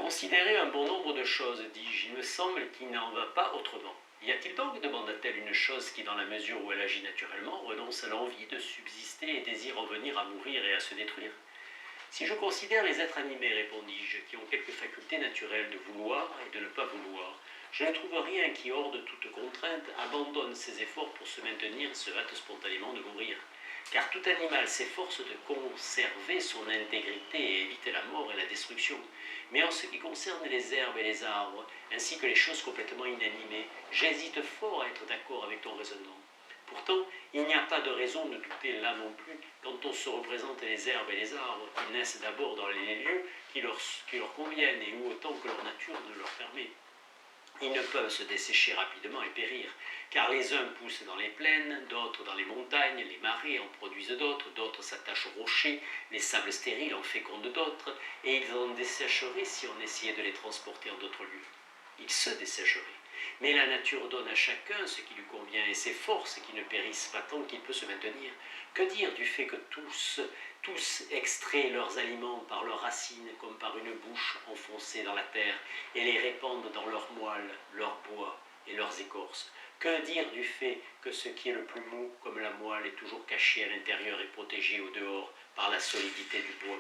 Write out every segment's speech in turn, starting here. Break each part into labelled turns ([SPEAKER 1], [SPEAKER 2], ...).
[SPEAKER 1] considéré un bon nombre de choses, dis-je, il me semble qu'il n'en va pas autrement. Y a-t-il donc, demanda-t-elle, une chose qui, dans la mesure où elle agit naturellement, renonce à l'envie de subsister et désire revenir à mourir et à se détruire? Si je considère les êtres animés, répondis-je, qui ont quelques facultés naturelles de vouloir et de ne pas vouloir, je ne trouve rien qui, hors de toute contrainte, abandonne ses efforts pour se maintenir et se hâte spontanément de mourir. Car tout animal s'efforce de conserver son intégrité et éviter la mort et la destruction. Mais en ce qui concerne les herbes et les arbres, ainsi que les choses complètement inanimées, j'hésite fort à être d'accord avec ton raisonnement. Pourtant, il n'y a pas de raison de douter là non plus quand on se représente les herbes et les arbres, qui naissent d'abord dans les lieux qui leur conviennent et où autant que leur nature ne leur permet. Ils ne peuvent se dessécher rapidement et périr, car les uns poussent dans les plaines, d'autres dans les montagnes, les marais en produisent d'autres s'attachent aux rochers, les sables stériles en fécondent d'autres, et ils en dessécheraient si on essayait de les transporter en d'autres lieux. Ils se dessécheraient. Mais la nature donne à chacun ce qui lui convient, et ses forces qui ne périssent pas tant qu'il peut se maintenir. Que dire du fait que tous extraient leurs aliments par leurs racines comme par une bouche enfoncée dans la terre et les répandent dans leurs moelles, leurs bois et leurs écorces? Que dire du fait que ce qui est le plus mou, comme la moelle, est toujours caché à l'intérieur et protégé au dehors par la solidité du bois,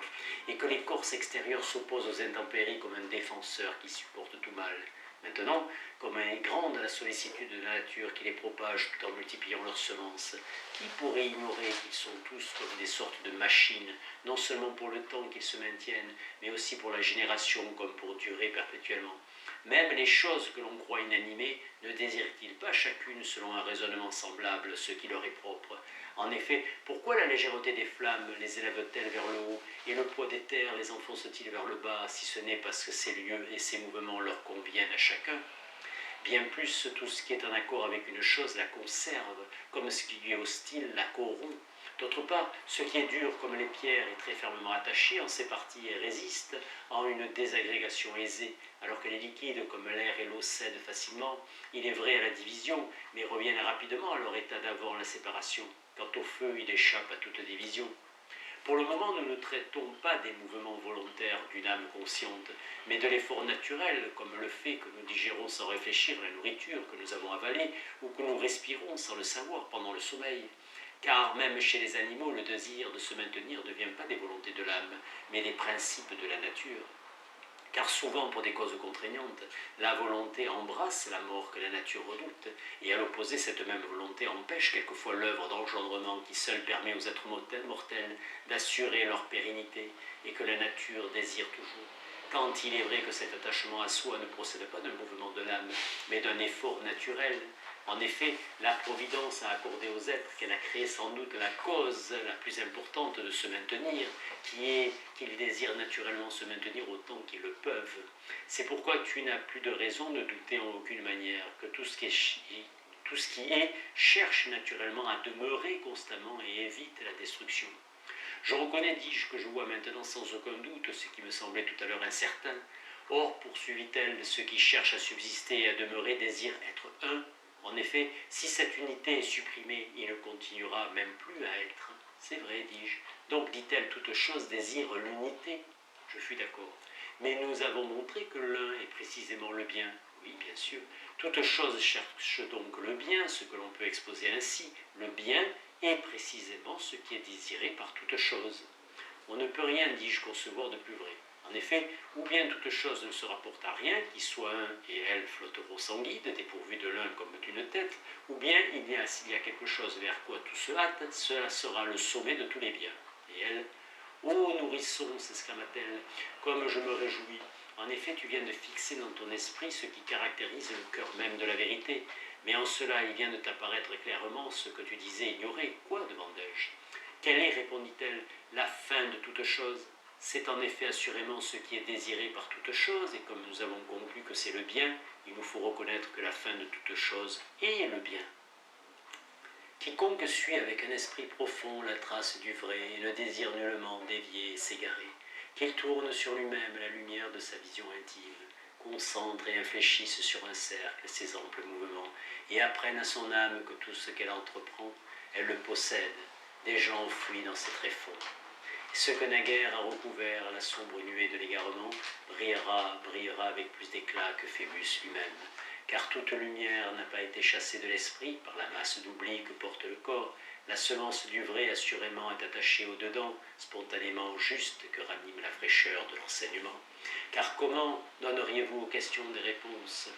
[SPEAKER 1] et que l'écorce extérieure s'oppose aux intempéries comme un défenseur qui supporte tout mal? Maintenant, comme elle est grande la sollicitude de la nature qui les propage tout en multipliant leurs semences, qui pourrait ignorer qu'ils sont tous comme des sortes de machines, non seulement pour le temps qu'ils se maintiennent, mais aussi pour la génération comme pour durer perpétuellement? Même les choses que l'on croit inanimées ne désirent-ils pas chacune selon un raisonnement semblable ce qui leur est propre? En effet, pourquoi la légèreté des flammes les élève-t-elle vers le haut et le poids des terres les enfonce-t-il vers le bas, si ce n'est parce que ces lieux et ces mouvements leur conviennent à chacun? Bien plus, tout ce qui est en accord avec une chose la conserve, comme ce qui lui est hostile la corrompt. D'autre part, ce qui est dur comme les pierres est très fermement attaché en ses parties et résiste en une désagrégation aisée, alors que les liquides comme l'air et l'eau cèdent facilement, il est vrai à la division, mais reviennent rapidement à leur état d'avant la séparation. Quant au feu, il échappe à toute division. Pour le moment, nous ne traitons pas des mouvements volontaires d'une âme consciente, mais de l'effort naturel, comme le fait que nous digérons sans réfléchir la nourriture que nous avons avalée, ou que nous respirons sans le savoir pendant le sommeil. Car même chez les animaux, le désir de se maintenir ne vient pas des volontés de l'âme, mais des principes de la nature. Car souvent, pour des causes contraignantes, la volonté embrasse la mort que la nature redoute, et à l'opposé, cette même volonté empêche quelquefois l'œuvre d'engendrement qui seule permet aux êtres mortels d'assurer leur pérennité, et que la nature désire toujours. Quand il est vrai que cet attachement à soi ne procède pas d'un mouvement de l'âme, mais d'un effort naturel. En effet, la Providence a accordé aux êtres qu'elle a créé sans doute la cause la plus importante de se maintenir, qui est qu'ils désirent naturellement se maintenir autant qu'ils le peuvent. C'est pourquoi tu n'as plus de raison de douter en aucune manière que tout ce qui est cherche naturellement à demeurer constamment et évite la destruction. Je reconnais, dis-je, que je vois maintenant sans aucun doute ce qui me semblait tout à l'heure incertain. Or, poursuivit-elle, ceux qui cherchent à subsister et à demeurer désirent être un. En effet, si cette unité est supprimée, il ne continuera même plus à être. C'est vrai, dis-je. Donc, dit-elle, toute chose désire l'unité. Je fus d'accord. Mais nous avons montré que l'un est précisément le bien. Oui, bien sûr. Toute chose cherche donc le bien, ce que l'on peut exposer ainsi. Le bien est précisément ce qui est désiré par toute chose. On ne peut rien, dis-je, concevoir de plus vrai. En effet, ou bien toute chose ne se rapporte à rien, qui soit un et elle flotteront sans guide, dépourvus de l'un comme d'une tête, ou bien s'il y a quelque chose vers quoi tout se hâte, cela sera le sommet de tous les biens. Et elle, ô nourrisson, s'exclama-t-elle, comme je me réjouis. En effet, tu viens de fixer dans ton esprit ce qui caractérise le cœur même de la vérité, mais en cela il vient de t'apparaître clairement ce que tu disais ignorer. Quoi, demandai-je. Quelle est, répondit-elle, la fin de toute chose? C'est en effet assurément ce qui est désiré par toute chose, et comme nous avons conclu que c'est le bien, il nous faut reconnaître que la fin de toute chose est le bien. Quiconque suit avec un esprit profond la trace du vrai et ne désire nullement dévier et s'égarer, qu'il tourne sur lui-même la lumière de sa vision intime, concentre et infléchisse sur un cercle ses amples mouvements, et apprenne à son âme que tout ce qu'elle entreprend, elle le possède, déjà enfoui dans ses tréfonds. Ce que naguère a recouvert la sombre nuée de l'égarement brillera avec plus d'éclat que Phébus lui-même, car toute lumière n'a pas été chassée de l'esprit par la masse d'oubli que porte le corps. La semence du vrai assurément est attachée au dedans, spontanément au juste que ranime la fraîcheur de l'enseignement. Car comment donneriez-vous aux questions des réponses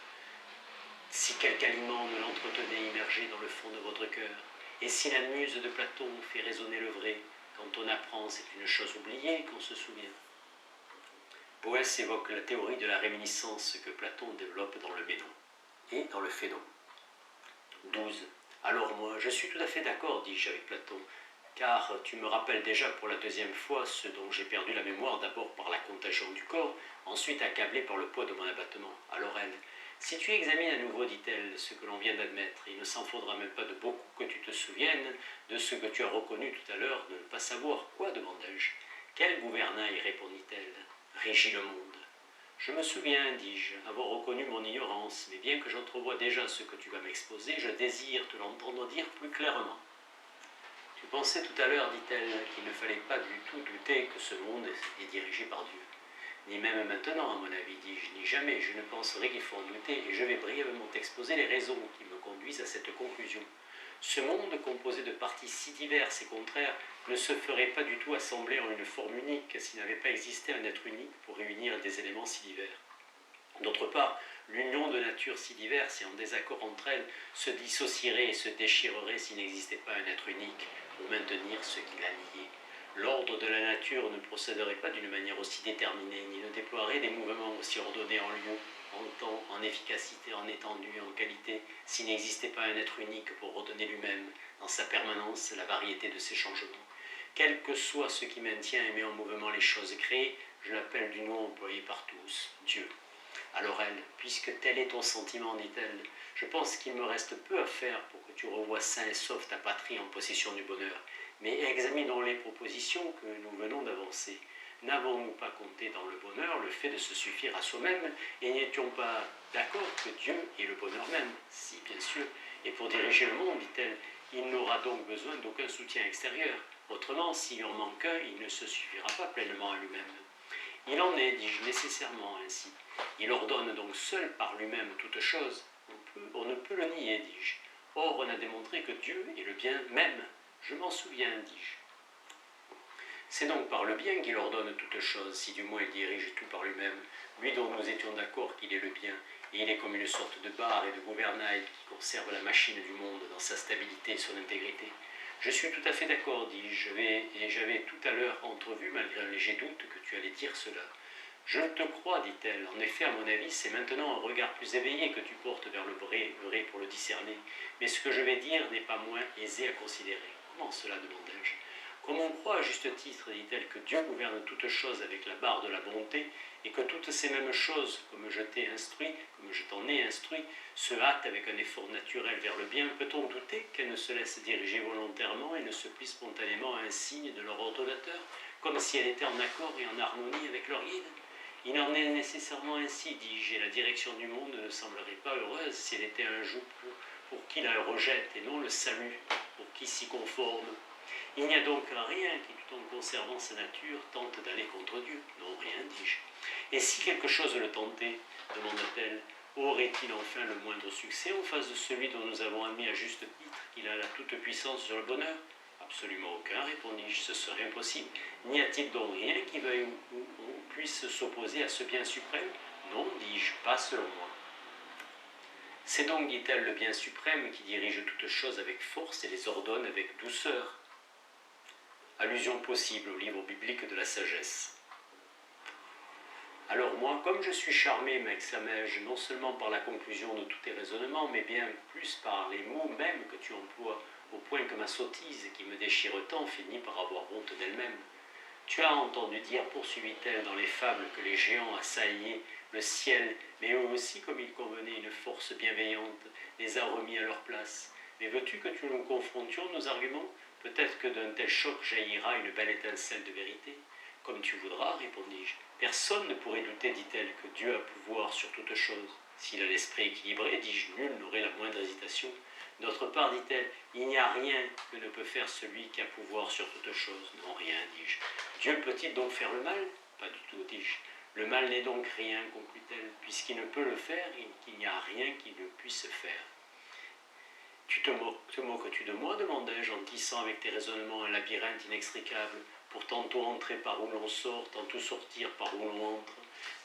[SPEAKER 1] si quelque aliment ne l'entretenait immergé dans le fond de votre cœur? Et si la muse de Platon fait résonner le vrai, quand on apprend, c'est une chose oubliée qu'on se souvient. Boès évoque la théorie de la réminiscence que Platon développe dans le Ménon et dans le Phénon. 12. Alors moi, je suis tout à fait d'accord, dis-je avec Platon, car tu me rappelles déjà pour la deuxième fois ce dont j'ai perdu la mémoire, d'abord par la contagion du corps, ensuite accablé par le poids de mon abattement. Alors elle, si tu examines à nouveau, dit-elle, ce que l'on vient d'admettre, il ne s'en faudra même pas de beaucoup que tu te souviennes de ce que tu as reconnu tout à l'heure de ne pas savoir. Quoi, demandai-je. Quel gouvernail, répondit-elle, régit le monde? Je me souviens, dis-je, avoir reconnu mon ignorance, mais bien que j'entrevoie déjà ce que tu vas m'exposer, je désire te l'entendre dire plus clairement. Tu pensais tout à l'heure, dit-elle, qu'il ne fallait pas du tout douter que ce monde est dirigé par Dieu. Ni même maintenant, à mon avis, dis-je, ni jamais, je ne penserai qu'il faut en douter, et je vais brièvement t'exposer les raisons qui me conduisent à cette conclusion. Ce monde, composé de parties si diverses et contraires, ne se ferait pas du tout assembler en une forme unique s'il n'avait pas existé un être unique pour réunir des éléments si divers. D'autre part, l'union de natures si diverses et en désaccord entre elles se dissocierait et se déchirerait s'il n'existait pas un être unique pour maintenir ce qui l'a lié. L'ordre de la nature ne procéderait pas d'une manière aussi déterminée, ni ne déploierait des mouvements aussi ordonnés en lieu, en temps, en efficacité, en étendue et en qualité, s'il n'existait pas un être unique pour ordonner lui-même, dans sa permanence, la variété de ses changements. Quel que soit ce qui maintient et met en mouvement les choses créées, je l'appelle du nom employé par tous, Dieu. Alors elle, puisque tel est ton sentiment, dit-elle, je pense qu'il me reste peu à faire pour que tu revoies sain et sauf ta patrie en possession du bonheur. Mais examinons les propositions que nous venons d'avancer. N'avons-nous pas compté dans le bonheur le fait de se suffire à soi-même, et n'étions pas d'accord que Dieu est le bonheur même? Si, bien sûr. Et pour diriger le monde, dit-elle, il n'aura donc besoin d'aucun soutien extérieur. Autrement, s'il en manque un, il ne se suffira pas pleinement à lui-même. Il en est, dis-je, nécessairement ainsi. Il ordonne donc seul par lui-même toute chose. On ne peut le nier, dis-je. Or, on a démontré que Dieu est le bien même. Je m'en souviens, dis-je. C'est donc par le bien qu'il ordonne toute chose, si du moins il dirige tout par lui-même, lui dont nous étions d'accord qu'il est le bien, et il est comme une sorte de barre et de gouvernail qui conserve la machine du monde dans sa stabilité et son intégrité. Je suis tout à fait d'accord, dis-je, et j'avais tout à l'heure entrevu, malgré un léger doute, que tu allais dire cela. Je te crois, dit-elle. En effet, à mon avis, c'est maintenant un regard plus éveillé que tu portes vers le vrai pour le discerner. Mais ce que je vais dire n'est pas moins aisé à considérer. Comment cela, demandai-je? Comme on croit à juste titre, dit-elle, que Dieu gouverne toutes choses avec la barre de la bonté, et que toutes ces mêmes choses, comme je t'ai instruit, comme je t'en ai instruit, se hâtent avec un effort naturel vers le bien, peut-on douter qu'elles ne se laissent diriger volontairement et ne se plient spontanément à un signe de leur ordonnateur, comme si elles étaient en accord et en harmonie avec leur guide? Il en est nécessairement ainsi, dis-je, et la direction du monde ne semblerait pas heureuse si elle était un joug pour qui la rejette, et non le salut pour qui s'y conforme. Il n'y a donc rien qui, tout en conservant sa nature, tente d'aller contre Dieu. Non, rien, dis-je. Et si quelque chose le tentait, demanda-t-elle, aurait-il enfin le moindre succès en face de celui dont nous avons admis à juste titre qu'il a la toute-puissance sur le bonheur? Absolument aucun, répondis-je, ce serait impossible. N'y a-t-il donc rien qui veuille ou puisse s'opposer à ce bien suprême? Non, dis-je, pas selon moi. C'est donc, dit-elle, le bien suprême qui dirige toutes choses avec force et les ordonne avec douceur. Allusion possible au livre biblique de la sagesse. Alors moi, comme je suis charmé, m'exclamai-je, non seulement par la conclusion de tous tes raisonnements, mais bien plus par les mots mêmes que tu emploies, au point que ma sottise, qui me déchire tant, finit par avoir honte d'elle-même. Tu as entendu dire, poursuivit-elle, dans les fables que les géants assaillaient le ciel, mais eux aussi, comme il convenait, une force bienveillante les a remis à leur place. Mais veux-tu que nous confrontions nos arguments? Peut-être que d'un tel choc jaillira une belle étincelle de vérité. Comme tu voudras, répondis-je. Personne ne pourrait douter, dit-elle, que Dieu a pouvoir sur toute chose. S'il a l'esprit équilibré, dis-je, nul n'aurait la moindre hésitation. D'autre part, dit-elle, il n'y a rien que ne peut faire celui qui a pouvoir sur toute chose. Non, rien, dis-je. Dieu peut-il donc faire le mal? Pas du tout, dis-je. Le mal n'est donc rien, conclut-elle, puisqu'il ne peut le faire et qu'il n'y a rien qui ne puisse faire. Te moques-tu de moi? Demandai-je en tissant avec tes raisonnements un labyrinthe inextricable, pour tantôt entrer par où l'on sort, tantôt sortir par où l'on entre?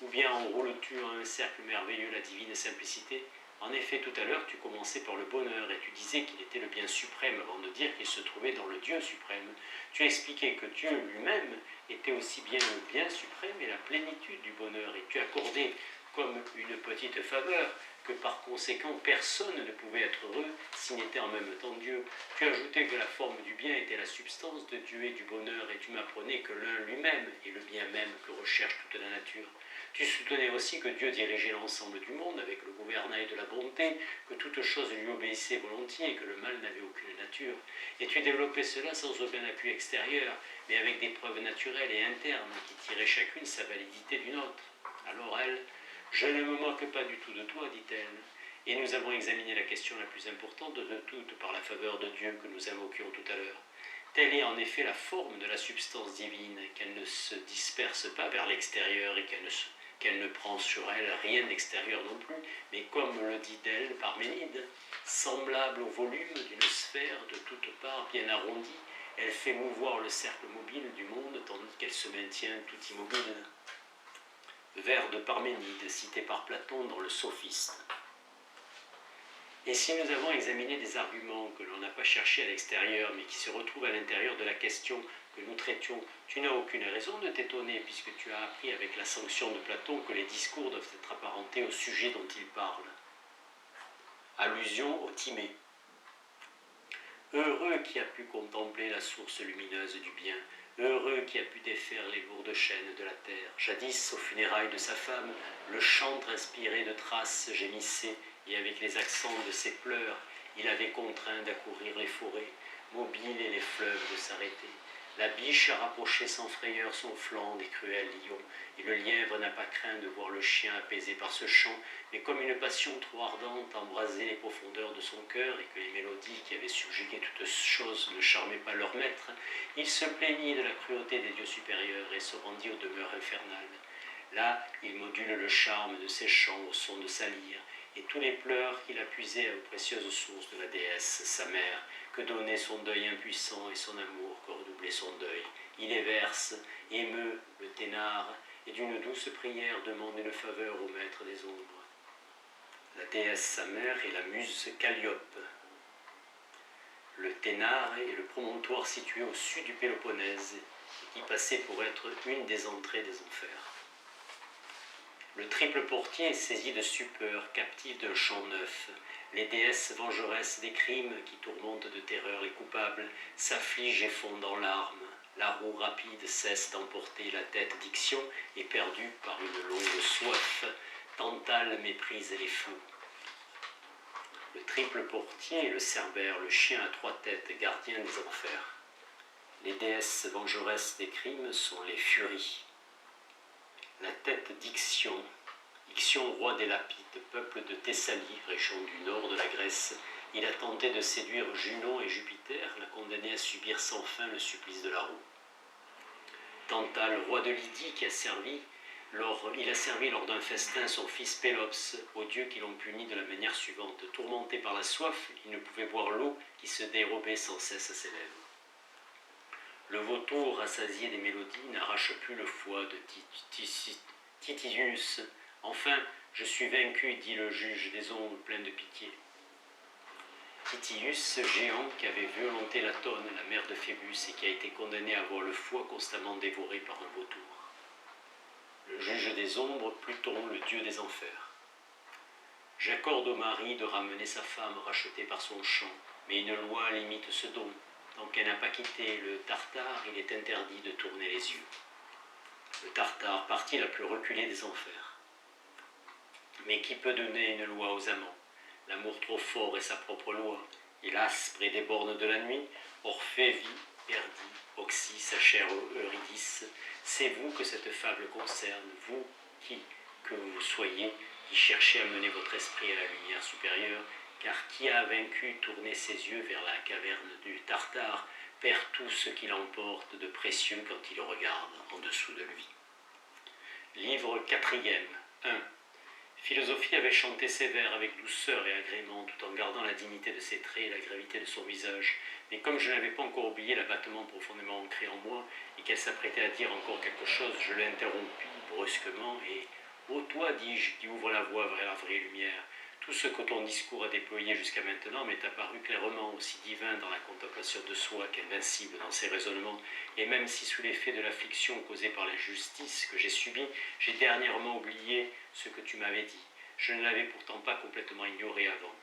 [SPEAKER 1] Ou bien enroules-tu en un cercle merveilleux la divine simplicité? En effet, tout à l'heure, tu commençais par le bonheur et tu disais qu'il était le bien suprême avant de dire qu'il se trouvait dans le Dieu suprême. Tu expliquais que Dieu lui-même était aussi bien le bien suprême et la plénitude du bonheur, et tu accordais comme une petite faveur que par conséquent personne ne pouvait être heureux s'il n'était en même temps Dieu. Tu ajoutais que la forme du bien était la substance de Dieu et du bonheur, et tu m'apprenais que l'un lui-même est le bien même que recherche toute la nature. Tu soutenais aussi que Dieu dirigeait l'ensemble du monde avec le gouvernail de la bonté, que toute chose lui obéissait volontiers et que le mal n'avait aucune nature. Et tu développais cela sans aucun appui extérieur, mais avec des preuves naturelles et internes qui tiraient chacune sa validité d'une autre. Alors elle, je ne me moque pas du tout de toi, dit-elle, et nous avons examiné la question la plus importante de toutes par la faveur de Dieu que nous invoquions tout à l'heure. Telle est en effet la forme de la substance divine, qu'elle ne se disperse pas vers l'extérieur et qu'elle ne prend sur elle rien d'extérieur non plus, mais comme le dit d'elle Parménide, semblable au volume d'une sphère de toutes parts bien arrondie, elle fait mouvoir le cercle mobile du monde tandis qu'elle se maintient tout immobile. Vers de Parménide, cité par Platon dans le Sophiste. Et si nous avons examiné des arguments que l'on n'a pas cherchés à l'extérieur, mais qui se retrouvent à l'intérieur de la question que nous traitions, tu n'as aucune raison de t'étonner, puisque tu as appris avec la sanction de Platon que les discours doivent être apparentés au sujet dont il parle. Allusion au Timée. Heureux qui a pu contempler la source lumineuse du bien, heureux qui a pu défaire les lourdes chaînes de la terre. Jadis, aux funérailles de sa femme, le chantre inspiré de traces gémissait, et avec les accents de ses pleurs, il avait contraint d'accourir les forêts, mobiles et les fleuves de s'arrêter. La biche a rapproché sans frayeur son flanc des cruels lions, et le lièvre n'a pas craint de voir le chien apaisé par ce chant, mais comme une passion trop ardente embrasait les profondeurs de son cœur, et que les mélodies qui avaient subjugué toutes choses ne charmaient pas leur maître, il se plaignit de la cruauté des dieux supérieurs et se rendit aux demeures infernales. Là, il module le charme de ses chants au son de sa lyre, et tous les pleurs qu'il a puisés aux précieuses sources de la déesse, sa mère, que donnait son deuil impuissant et son amour que redoublait son deuil. Il les verse, émeut le ténard, et d'une douce prière demande une faveur au maître des ombres. La déesse, sa mère, est la muse Calliope. Le Ténare est le promontoire situé au sud du Péloponnèse, et qui passait pour être une des entrées des enfers. Le triple portier est saisi de stupeur, captif d'un chant neuf. Les déesses vengeresses des crimes qui tourmentent de terreur les coupables s'affligent et fondent en larmes. La roue rapide cesse d'emporter la tête d'Ixion, éperdue par une longue soif. Tantale méprise les flots. Le triple portier est le Cerbère, le chien à 3 têtes, gardien des enfers. Les déesses vengeresses des crimes sont les Furies. La tête d'Ixion, Ixion, roi des Lapides, peuple de Thessalie, région du nord de la Grèce, il a tenté de séduire Junon et Jupiter, l'a condamné à subir sans fin le supplice de la roue. Tantale, roi de Lydie, il a servi lors d'un festin son fils Pélops, aux dieux qui l'ont puni de la manière suivante. Tourmenté par la soif, il ne pouvait boire l'eau qui se dérobait sans cesse à ses lèvres. Le vautour, rassasié des mélodies, n'arrache plus le foie de Titius. Enfin, je suis vaincu, dit le juge des ombres plein de pitié. Titius, géant qui avait violenté Latone, la mère de Phébus, et qui a été condamné à avoir le foie constamment dévoré par un vautour. Le juge des ombres, Pluton, le dieu des enfers. J'accorde au mari de ramener sa femme rachetée par son chant, mais une loi limite ce don. Tant qu'elle n'a pas quitté le Tartare, il est interdit de tourner les yeux. Le Tartare, partie la plus reculée des enfers. Mais qui peut donner une loi aux amants? L'amour trop fort est sa propre loi. Hélas, près des bornes de la nuit, Orphée vit, perdit, Oxy, sa chère Eurydice. C'est vous que cette fable concerne, vous qui, que vous soyez, qui cherchez à mener votre esprit à la lumière supérieure, car qui a vaincu tourner ses yeux vers la caverne du Tartare perd tout ce qu'il emporte de précieux quand il regarde en dessous de lui. Livre 4e, 1. Philosophie avait chanté ses vers avec douceur et agrément, tout en gardant la dignité de ses traits et la gravité de son visage. Mais comme je n'avais pas encore oublié l'abattement profondément ancré en moi, et qu'elle s'apprêtait à dire encore quelque chose, je l'interrompis brusquement et « Ô toi, dis-je, qui ouvre la voie vers la vraie lumière, tout ce que ton discours a déployé jusqu'à maintenant m'est apparu clairement aussi divin dans la contemplation de soi qu'invincible dans ses raisonnements, et même si sous l'effet de l'affliction causée par l'injustice que j'ai subie, j'ai dernièrement oublié ce que tu m'avais dit. Je ne l'avais pourtant pas complètement ignoré avant.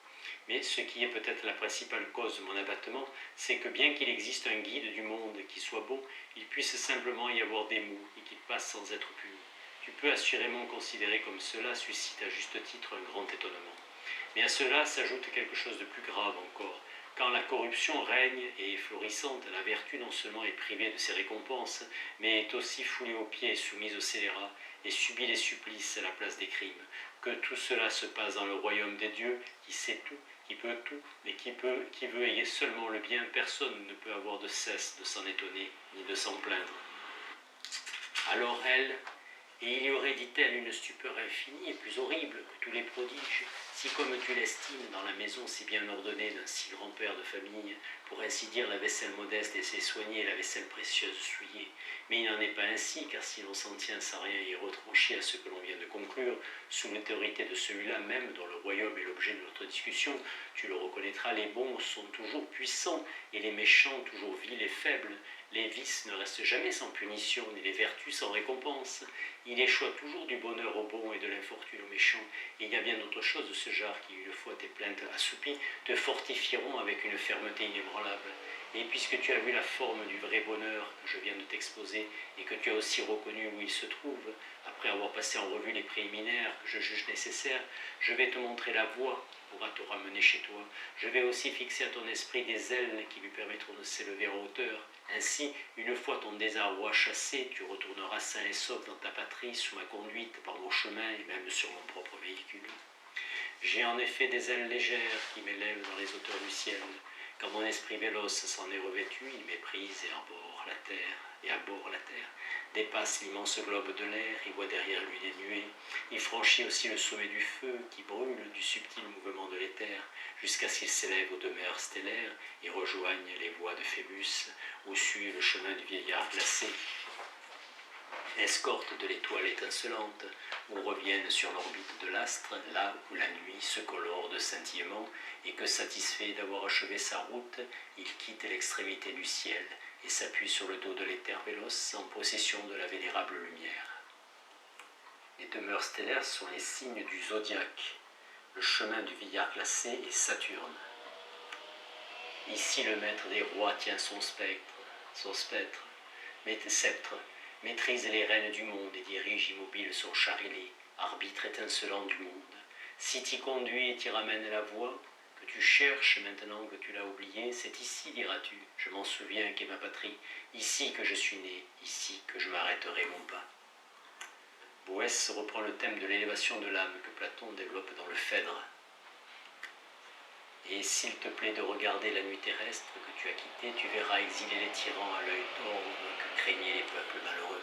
[SPEAKER 1] Mais ce qui est peut-être la principale cause de mon abattement, c'est que bien qu'il existe un guide du monde qui soit bon, il puisse simplement y avoir des maux et qu'il passe sans être puni. Tu peux assurément considérer comme cela suscite à juste titre un grand étonnement. Mais à cela s'ajoute quelque chose de plus grave encore. Quand la corruption règne et est florissante, la vertu non seulement est privée de ses récompenses, mais est aussi foulée aux pieds et soumise au scélérat, et subit les supplices à la place des crimes. Que tout cela se passe dans le royaume des dieux, qui sait tout, qui peut tout, mais qui veut ayer seulement le bien, personne ne peut avoir de cesse de s'en étonner, ni de s'en plaindre. Alors elle, et il y aurait, dit-elle, une stupeur infinie et plus horrible que tous les prodiges, si comme tu l'estimes dans la maison si bien ordonnée d'un si grand père de famille, pour ainsi dire la vaisselle modeste et c'est soignée et la vaisselle précieuse souillée. Mais il n'en est pas ainsi, car si l'on s'en tient sans rien y retrancher à ce que l'on vient de conclure, sous l'autorité de celui-là même dont le royaume est l'objet de notre discussion, tu le reconnaîtras, les bons sont toujours puissants et les méchants toujours vils et faibles. Les vices ne restent jamais sans punition, ni les vertus sans récompense. Il échoit toujours du bonheur aux bons et de l'infortune aux méchants. Et il y a bien d'autres choses de ce genre qui, une fois tes plaintes assoupies, te fortifieront avec une fermeté inébranlable. Et puisque tu as vu la forme du vrai bonheur que je viens de t'exposer, et que tu as aussi reconnu où il se trouve, après avoir passé en revue les préliminaires que je juge nécessaires, je vais te montrer la voie qui pourra te ramener chez toi. Je vais aussi fixer à ton esprit des ailes qui lui permettront de s'élever en hauteur. Ainsi, une fois ton désarroi chassé, tu retourneras sain et sauf dans ta patrie, sous ma conduite, par mon chemin et même sur mon propre véhicule. J'ai en effet des ailes légères qui m'élèvent dans les hauteurs du ciel. Quand mon esprit véloce s'en est revêtu, il méprise et arbore la terre, dépasse l'immense globe de l'air, il voit derrière lui des nuées, il franchit aussi le sommet du feu qui brûle du subtil mouvement de l'éther, jusqu'à ce qu'il s'élève aux demeures stellaires et rejoigne les voies de Phébus, où suit le chemin du vieillard glacé, escorte de l'étoile étincelante, ou reviennent sur l'orbite de l'astre, là où la nuit se colore de scintillements, et que, satisfait d'avoir achevé sa route, il quitte l'extrémité du ciel et s'appuie sur le dos de l'éther véloce en possession de la vénérable lumière. Les demeures stellaires sont les signes du zodiaque. Le chemin du vieillard glacé est Saturne. Ici le maître des rois tient son sceptre, maîtrise les rênes du monde et dirige immobile son char ailé, arbitre étincelant du monde. Si t'y conduis et t'y ramène la voie, que tu cherches maintenant que tu l'as oubliée, c'est ici, diras-tu, je m'en souviens qu'est ma patrie, ici que je suis né, ici que je m'arrêterai mon pas. Boès reprend le thème de l'élévation de l'âme que Platon développe dans le Phèdre. Et s'il te plaît de regarder la nuit terrestre que tu as quittée, tu verras exiler les tyrans à l'œil torve que craignaient les peuples malheureux.